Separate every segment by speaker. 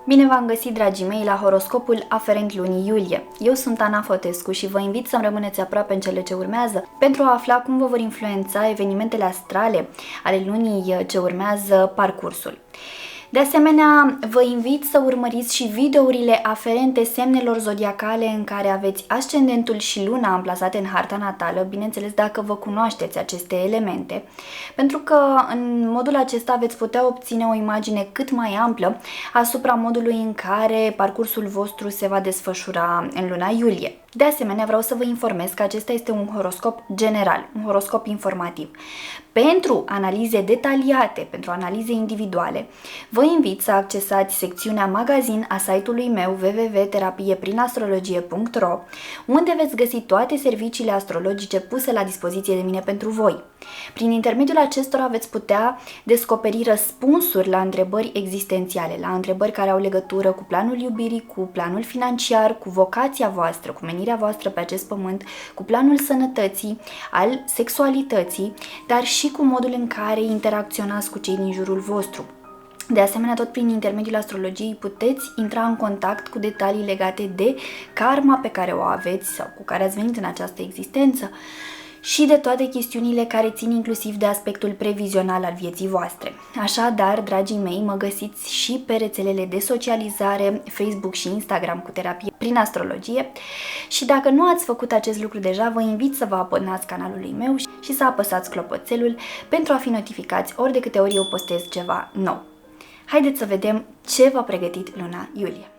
Speaker 1: Bine v-am găsit, dragii mei, la horoscopul aferent lunii iulie. Eu sunt Ana Fotescu și vă invit să-mi rămâneți aproape în cele ce urmează pentru a afla cum vă vor influența evenimentele astrale ale lunii ce urmează parcursul. De asemenea, vă invit să urmăriți și videourile aferente semnelor zodiacale în care aveți ascendentul și luna amplasate în harta natală, bineînțeles dacă vă cunoașteți aceste elemente, pentru că în modul acesta veți putea obține o imagine cât mai amplă asupra modului în care parcursul vostru se va desfășura în luna iulie. De asemenea, vreau să vă informez că acesta este un horoscop general, un horoscop informativ. Pentru analize detaliate, pentru analize individuale, vă invit să accesați secțiunea magazin a site-ului meu www.terapieprin-astrologie.ro, unde veți găsi toate serviciile astrologice puse la dispoziție de mine pentru voi. Prin intermediul acestora veți putea descoperi răspunsuri la întrebări existențiale, la întrebări care au legătură cu planul iubirii, cu planul financiar, cu vocația voastră, cu menirea voastră pe acest pământ, cu planul sănătății, al sexualității, dar și cu modul în care interacționați cu cei din jurul vostru. De asemenea, tot prin intermediul astrologiei puteți intra în contact cu detalii legate de karma pe care o aveți sau cu care ați venit în această existență și de toate chestiunile care țin inclusiv de aspectul previzional al vieții voastre. Așadar, dragii mei, mă găsiți și pe rețelele de socializare, Facebook și Instagram cu terapie prin astrologie și dacă nu ați făcut acest lucru deja, vă invit să vă abonați canalului meu și să apăsați clopoțelul pentru a fi notificați ori de câte ori eu postez ceva nou. Haideți să vedem ce v-a pregătit luna iulie.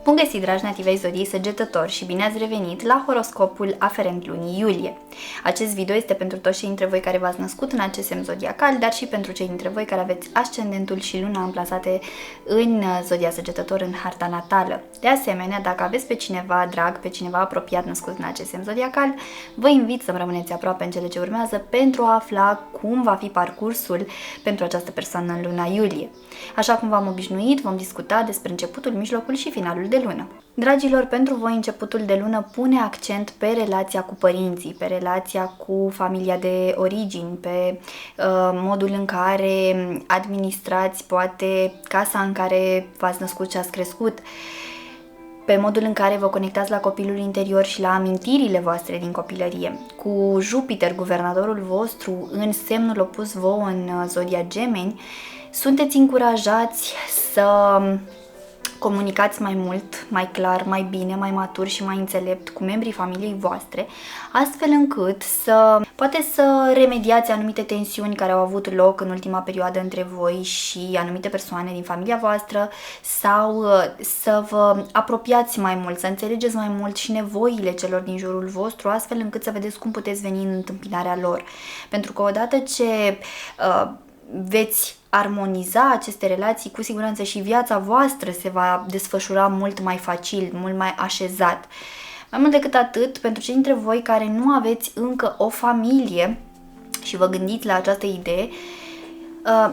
Speaker 1: Bun găsit, dragi nativei zodiei Săgetător, și bine ați revenit la horoscopul aferent lunii iulie. Acest video este pentru toți cei dintre voi care v-ați născut în acest semn zodiacal, dar și pentru cei dintre voi care aveți ascendentul și luna amplasate în zodia Săgetător în harta natală. De asemenea, dacă aveți pe cineva drag, pe cineva apropiat născut în acest semn zodiacal, vă invit să-mi rămâneți aproape în cele ce urmează pentru a afla cum va fi parcursul pentru această persoană în luna iulie. Așa cum v-am obișnuit, vom discuta despre începutul, mijlocul și finalul de lună. Dragilor, pentru voi începutul de lună pune accent pe relația cu părinții, pe relația cu familia de origini, pe modul în care administrați poate casa în care v-ați născut și ați crescut, pe modul în care vă conectați la copilul interior și la amintirile voastre din copilărie. Cu Jupiter, guvernatorul vostru, în semnul opus vouă în zodia Gemeni, sunteți încurajați să comunicați mai mult, mai clar, mai bine, mai matur și mai înțelept cu membrii familiei voastre, astfel încât poate să remediați anumite tensiuni care au avut loc în ultima perioadă între voi și anumite persoane din familia voastră, sau să vă apropiați mai mult, să înțelegeți mai mult și nevoile celor din jurul vostru, astfel încât să vedeți cum puteți veni în întâmpinarea lor. Pentru că odată ce veți armoniza aceste relații, cu siguranță și viața voastră se va desfășura mult mai facil, mult mai așezat. Mai mult decât atât, pentru cei dintre voi care nu aveți încă o familie și vă gândiți la această idee,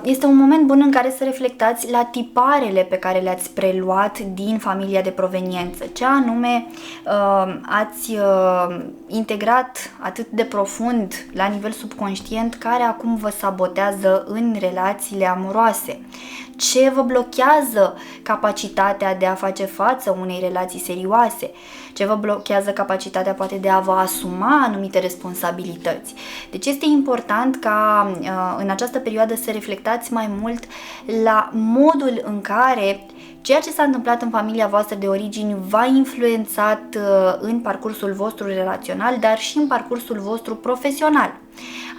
Speaker 1: este un moment bun în care să reflectați la tiparele pe care le-ați preluat din familia de proveniență, ce anume ați integrat atât de profund la nivel subconștient, care acum vă sabotează în relațiile amoroase, ce vă blochează capacitatea de a face față unei relații serioase, ce vă blochează capacitatea poate de a vă asuma anumite responsabilități. Deci este important ca în această perioadă să reflectați mai mult la modul în care ceea ce s-a întâmplat în familia voastră de origini v-a influențat în parcursul vostru relațional, dar și în parcursul vostru profesional.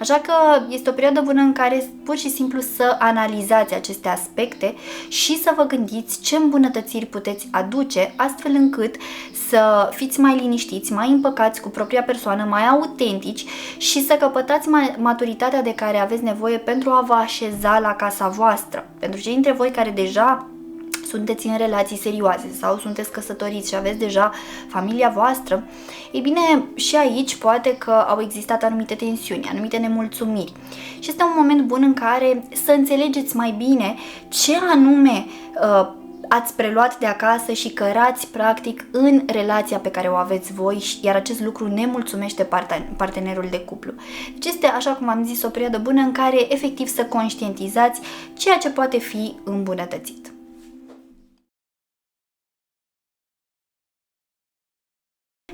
Speaker 1: Așa că este o perioadă bună în care pur și simplu să analizați aceste aspecte și să vă gândiți ce îmbunătățiri puteți aduce, astfel încât să fiți mai liniștiți, mai împăcați cu propria persoană, mai autentici și să căpătați maturitatea de care aveți nevoie pentru a vă așeza la casa voastră. Pentru cei dintre voi care deja sunteți în relații serioase sau sunteți căsătoriți și aveți deja familia voastră, ei bine, și aici poate că au existat anumite tensiuni, anumite nemulțumiri. Și este un moment bun în care să înțelegeți mai bine ce anume ați preluat de acasă și cărați practic în relația pe care o aveți voi, iar acest lucru ne mulțumește partenerul de cuplu. Deci este, așa cum am zis, o perioadă bună în care efectiv să conștientizați ceea ce poate fi îmbunătățit.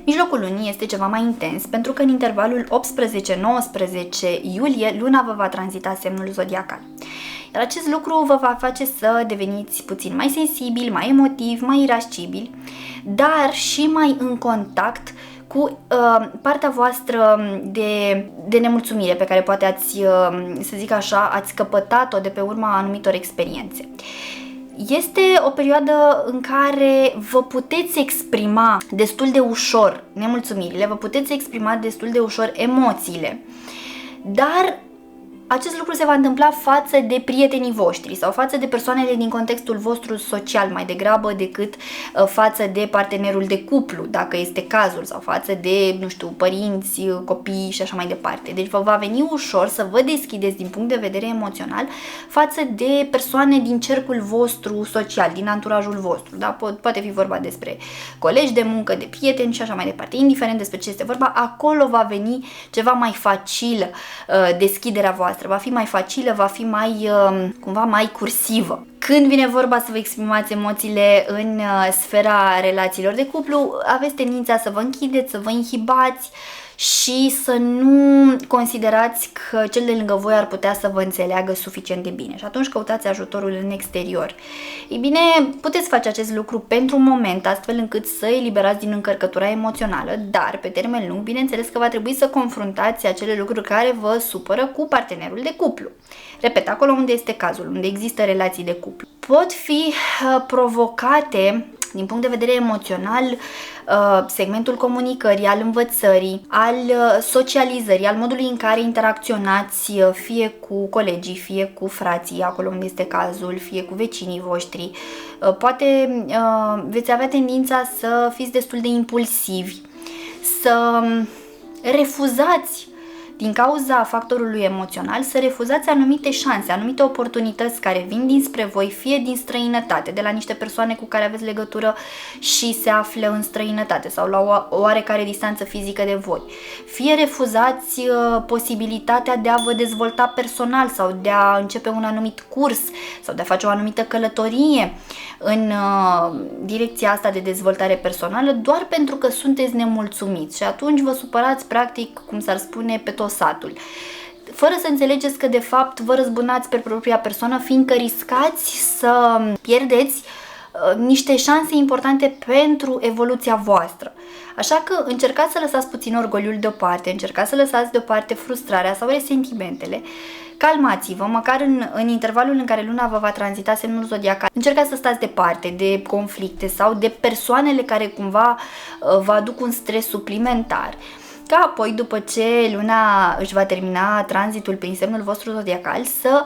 Speaker 1: Mijlocul lunii este ceva mai intens pentru că în intervalul 18-19 iulie luna vă va tranzita semnul zodiacal. Iar acest lucru vă va face să deveniți puțin mai sensibili, mai emotivi, mai irascibili, dar și mai în contact cu partea voastră de nemulțumire pe care poate ați, să zic așa, ați căpătat-o de pe urma anumitor experiențe. Este o perioadă în care vă puteți exprima destul de ușor nemulțumirile, vă puteți exprima destul de ușor emoțiile, dar acest lucru se va întâmpla față de prietenii voștri sau față de persoanele din contextul vostru social mai degrabă decât față de partenerul de cuplu, dacă este cazul, sau față de, nu știu, părinți, copii și așa mai departe. Deci vă va veni ușor să vă deschideți din punct de vedere emoțional față de persoane din cercul vostru social, din anturajul vostru. Da? Poate fi vorba despre colegi de muncă, de prieteni și așa mai departe. Indiferent despre ce este vorba, acolo va veni ceva mai facilă deschiderea voastră. Va fi mai facilă, va fi mai, cumva mai cursivă. Când vine vorba să vă exprimați emoțiile în sfera relațiilor de cuplu, aveți tendința să vă închideți, să vă inhibați și să nu considerați că cel de lângă voi ar putea să vă înțeleagă suficient de bine și atunci căutați ajutorul în exterior. Ei bine, puteți face acest lucru pentru un moment, astfel încât să eliberați din încărcătura emoțională, dar pe termen lung, bineînțeles că va trebui să confruntați acele lucruri care vă supără cu partenerul de cuplu. Repet, acolo unde este cazul, unde există relații de cuplu. Pot fi provocate din punct de vedere emoțional segmentul comunicării, al învățării, al socializării, al modului în care interacționați fie cu colegii, fie cu frații, acolo unde este cazul, fie cu vecinii voștri. Poate veți avea tendința să fiți destul de impulsivi, să refuzați din cauza factorului emoțional, să refuzați anumite șanse, anumite oportunități care vin dinspre voi, fie din străinătate, de la niște persoane cu care aveți legătură și se află în străinătate sau la o oarecare distanță fizică de voi. Fie refuzați posibilitatea de a vă dezvolta personal sau de a începe un anumit curs sau de a face o anumită călătorie în direcția asta de dezvoltare personală doar pentru că sunteți nemulțumiți și atunci vă supărați practic, cum s-ar spune, pe tot satul, fără să înțelegeți că de fapt vă răzbunați pe propria persoană, fiindcă riscați să pierdeți niște șanse importante pentru evoluția voastră. Așa că încercați să lăsați puțin orgoliul deoparte, încercați să lăsați deoparte frustrarea sau resentimentele, calmați-vă, măcar în intervalul în care luna vă va tranzita semnul zodiacal. Încercați să stați departe de conflicte sau de persoanele care cumva vă aduc un stres suplimentar. Ca apoi, după ce luna își va termina tranzitul prin semnul vostru zodiacal, să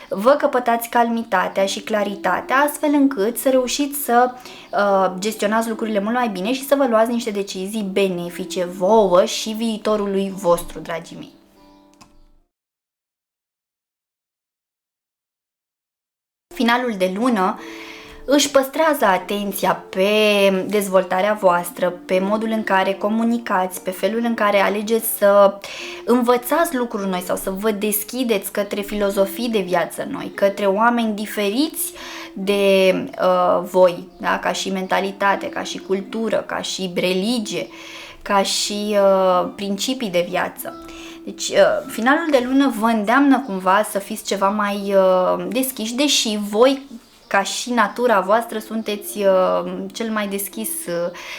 Speaker 1: vă căpătați calmitatea și claritatea, astfel încât să reușiți să gestionați lucrurile mult mai bine și să vă luați niște decizii benefice vouă și viitorului vostru, dragii mei. Finalul de lună își păstrează atenția pe dezvoltarea voastră, pe modul în care comunicați, pe felul în care alegeți să învățați lucruri noi sau să vă deschideți către filozofii de viață noi, către oameni diferiți de voi, da? Ca și mentalitate, ca și cultură, ca și religie, ca și principii de viață. Deci, finalul de lună vă îndeamnă cumva să fiți ceva mai deschiși, deși voi, ca și natura voastră, sunteți cel mai deschis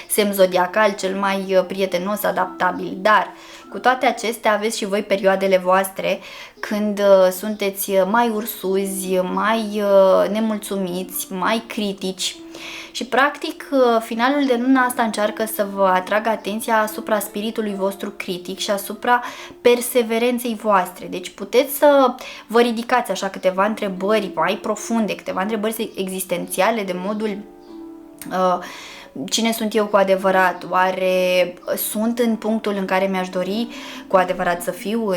Speaker 1: semn zodiacal, cel mai prietenos, adaptabil, dar cu toate acestea aveți și voi perioadele voastre când sunteți mai ursuzi, mai nemulțumiți, mai critici. Și practic finalul de lună asta încearcă să vă atragă atenția asupra spiritului vostru critic și asupra perseverenței voastre. Deci puteți să vă ridicați așa câteva întrebări mai profunde, câteva întrebări existențiale de modul cine sunt eu cu adevărat, oare sunt în punctul în care mi-aș dori cu adevărat să fiu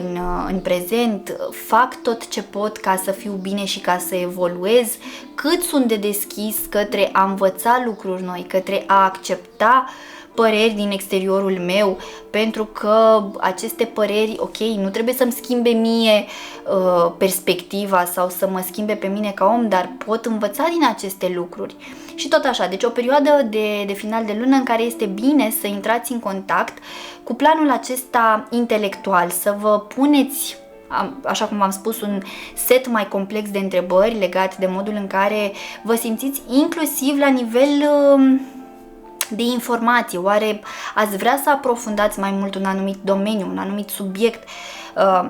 Speaker 1: în prezent, fac tot ce pot ca să fiu bine și ca să evoluez, cât sunt de deschis către a învăța lucruri noi, către a accepta păreri din exteriorul meu, pentru că aceste păreri, ok, nu trebuie să-mi schimbe mie perspectiva sau să mă schimbe pe mine ca om, dar pot învăța din aceste lucruri. Și tot așa, deci o perioadă de final de lună în care este bine să intrați în contact cu planul acesta intelectual, să vă puneți, așa cum v-am spus, un set mai complex de întrebări legat de modul în care vă simțiți, inclusiv la nivel de informații. Oare ați vrea să aprofundați mai mult un anumit domeniu, un anumit subiect?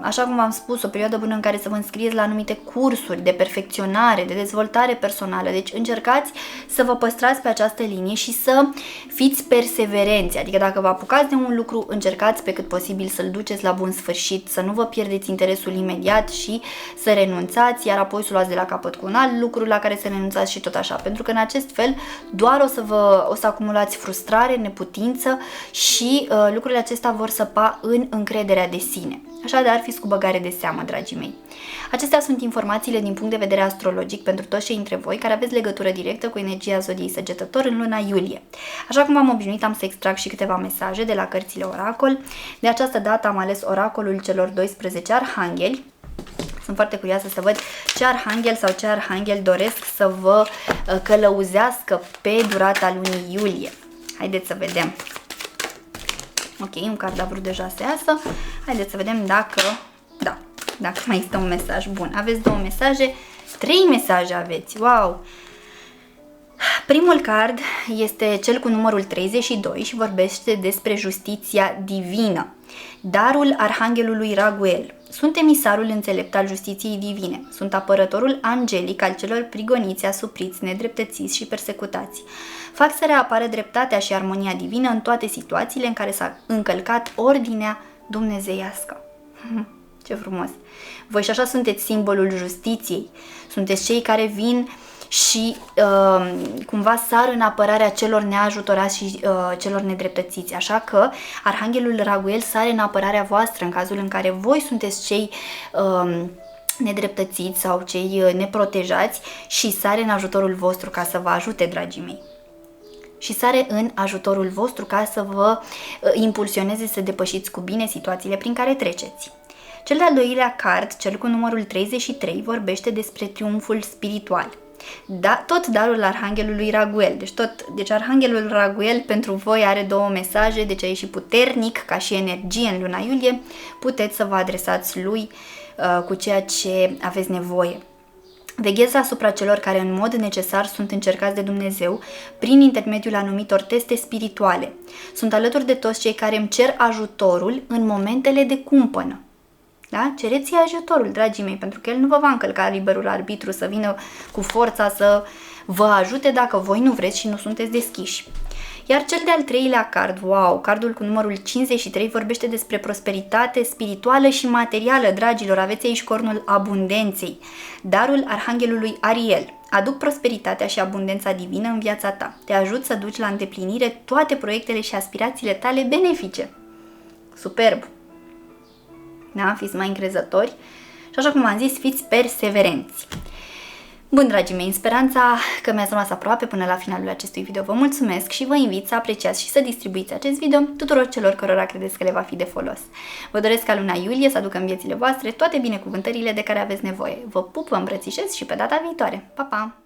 Speaker 1: Așa cum v-am spus, o perioadă bună în care să vă înscrieți la anumite cursuri de perfecționare, de dezvoltare personală. Deci încercați să vă păstrați pe această linie și să fiți perseverenți. Adică dacă vă apucați de un lucru, încercați pe cât posibil să-l duceți la bun sfârșit, să nu vă pierdeți interesul imediat și să renunțați, iar apoi să luați de la capăt cu un alt lucru la care să renunțați și tot așa. Pentru că în acest fel doar o să acumulați frustrare, neputință și lucrurile acestea vor săpa în încrederea de sine. Așadar, fiți cu băgare de seamă, dragii mei. Acestea sunt informațiile din punct de vedere astrologic pentru toți cei dintre voi care aveți legătură directă cu energia zodiei Săgetător în luna iulie. Așa cum am obișnuit, am să extrag și câteva mesaje de la cărțile oracol. De această dată am ales oracolul celor 12 arhangheli. Sunt foarte curioasă să văd ce arhanghel sau ce arhanghel doresc să vă călăuzească pe durata lunii iulie. Haideți să vedem. Ok, un card a vrut deja să iasă. Haideți să vedem dacă mai există un mesaj. Bun, aveți 2 mesaje, 3 mesaje aveți. Wow! Primul card este cel cu numărul 32 și vorbește despre justiția divină. Darul Arhanghelului Raguel. Sunt emisarul înțelept al justiției divine. Sunt apărătorul angelic al celor prigoniți, asupriți, nedreptățiți și persecutați. Fac să reapară dreptatea și armonia divină în toate situațiile în care s-a încălcat ordinea dumnezeiască. Ce frumos! Voi și așa sunteți simbolul justiției. Sunteți cei care vin și cumva sar în apărarea celor neajutorați și celor nedreptățiți. Așa că Arhanghelul Raguel sare în apărarea voastră în cazul în care voi sunteți cei nedreptățiți sau cei neprotejați și sare în ajutorul vostru ca să vă ajute, dragii mei. Și sare în ajutorul vostru ca să vă impulsioneze să depășiți cu bine situațiile prin care treceți. Cel de-al doilea card, cel cu numărul 33, vorbește despre triumful spiritual. Da, tot darul Arhanghelului Raguel. Deci Arhanghelul Raguel pentru voi are 2 mesaje, deci a ieșit puternic ca și energie în luna iulie. Puteți să vă adresați lui cu ceea ce aveți nevoie. Veghează asupra celor care în mod necesar sunt încercați de Dumnezeu prin intermediul anumitor teste spirituale. Sunt alături de toți cei care îmi cer ajutorul în momentele de cumpănă. Da? Cereți-i ajutorul, dragii mei, pentru că el nu vă va încălca liberul arbitru să vină cu forța să vă ajute dacă voi nu vreți și nu sunteți deschiși. Iar cel de-al treilea card, wow, cardul cu numărul 53 vorbește despre prosperitate spirituală și materială, dragilor, aveți aici cornul abundenței. Darul Arhanghelului Ariel. Aduc prosperitatea și abundența divină în viața ta. Te ajut să duci la îndeplinire toate proiectele și aspirațiile tale benefice. Superb! Da? Fiți mai încrezători și așa cum am zis, fiți perseverenți. Bun, dragii mei, în speranța că mi-ați rămas aproape până la finalul acestui video, vă mulțumesc și vă invit să apreciați și să distribuiți acest video tuturor celor cărora credeți că le va fi de folos. Vă doresc ca luna iulie să aducă în viețile voastre toate binecuvântările de care aveți nevoie. Vă pup, vă îmbrățișez și pe data viitoare. Pa, pa!